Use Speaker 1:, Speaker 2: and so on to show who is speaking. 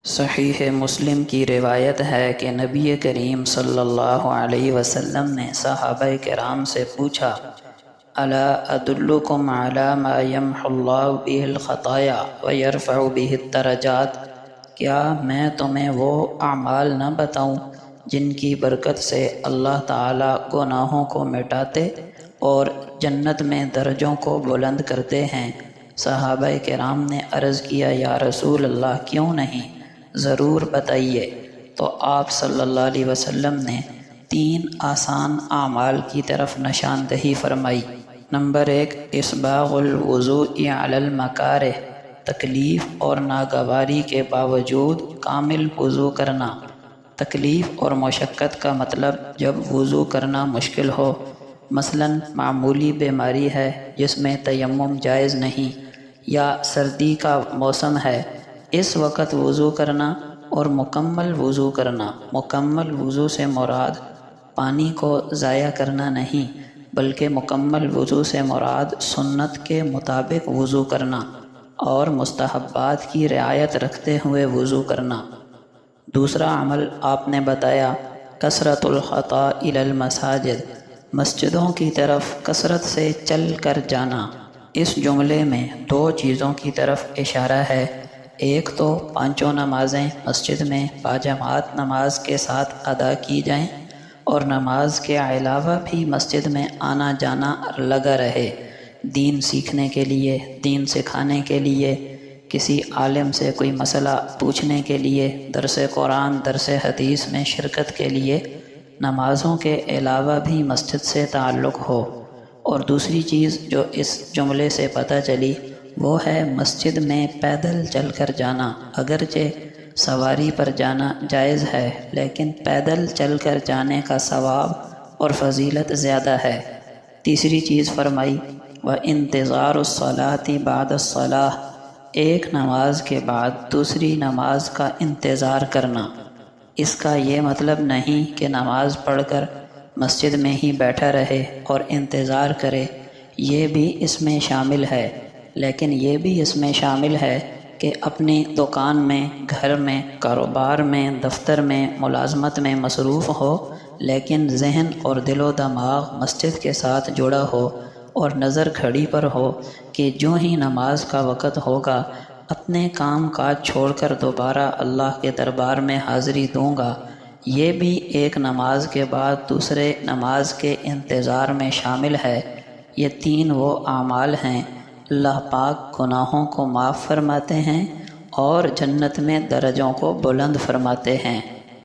Speaker 1: صحیح مسلم کی روایت ہے کہ نبی کریم صلی اللہ علیہ وسلم نے صحابہ کرام سے پوچھا، الا ادلکم علی ما یمحو اللہ بہ الخطایا ویرفع بہ الدرجات، کیا میں تمہیں وہ اعمال نہ بتاؤں جن کی برکت سے اللہ تعالی گناہوں کو مٹاتے اور جنت میں درجوں کو بلند کرتے ہیں؟ صحابہ کرام نے عرض کیا، یا رسول اللہ کیوں نہیں، ضرور بتائیے۔ تو آپ صلی اللہ علیہ وسلم نے 3 آسان اعمال کی طرف نشاندہی فرمائی۔ نمبر 1، اسباغ الوضوء علی المکارہ، تکلیف اور ناگواری کے باوجود کامل وضو کرنا۔ تکلیف اور مشقت کا مطلب جب وضو کرنا مشکل ہو، مثلاً معمولی بیماری ہے جس میں تیمم جائز نہیں، یا سردی کا موسم ہے، اس وقت وضو کرنا اور مکمل وضو کرنا۔ مکمل وضو سے مراد پانی کو ضائع کرنا نہیں، بلکہ مکمل وضو سے مراد سنت کے مطابق وضو کرنا اور مستحبات کی رعایت رکھتے ہوئے وضو کرنا۔ دوسرا عمل آپ نے بتایا، کثرت الخطا الی المساجد، مسجدوں کی طرف کثرت سے چل کر جانا۔ اس جملے میں 2 چیزوں کی طرف اشارہ ہے، ایک تو 5 نمازیں مسجد میں باجماعت نماز کے ساتھ ادا کی جائیں، اور نماز کے علاوہ بھی مسجد میں آنا جانا لگا رہے، دین سیکھنے کے لیے، دین سکھانے کے لیے، کسی عالم سے کوئی مسئلہ پوچھنے کے لیے، درس قرآن، درس حدیث میں شرکت کے لیے نمازوں کے علاوہ بھی مسجد سے تعلق ہو۔ اور دوسری چیز جو اس جملے سے پتہ چلی وہ ہے مسجد میں پیدل چل کر جانا۔ اگرچہ سواری پر جانا جائز ہے، لیکن پیدل چل کر جانے کا ثواب اور فضیلت زیادہ ہے۔ تیسری چیز فرمائی، وَانتظار الصلاۃ بعد الصلاۃ، ایک نماز کے بعد دوسری نماز کا انتظار کرنا۔ اس کا یہ مطلب نہیں کہ نماز پڑھ کر مسجد میں ہی بیٹھا رہے اور انتظار کرے، یہ بھی اس میں شامل ہے، لیکن یہ بھی اس میں شامل ہے کہ اپنی دکان میں، گھر میں، کاروبار میں، دفتر میں، ملازمت میں مصروف ہو، لیکن ذہن اور دل و دماغ مسجد کے ساتھ جڑا ہو اور نظر گھڑی پر ہو کہ جو ہی نماز کا وقت ہوگا اپنے کام کاج چھوڑ کر دوبارہ اللہ کے دربار میں حاضری دوں گا۔ یہ بھی ایک نماز کے بعد دوسرے نماز کے انتظار میں شامل ہے۔ یہ 3 وہ اعمال ہیں، اللہ پاک گناہوں کو معاف فرماتے ہیں اور جنت میں درجوں کو بلند فرماتے ہیں۔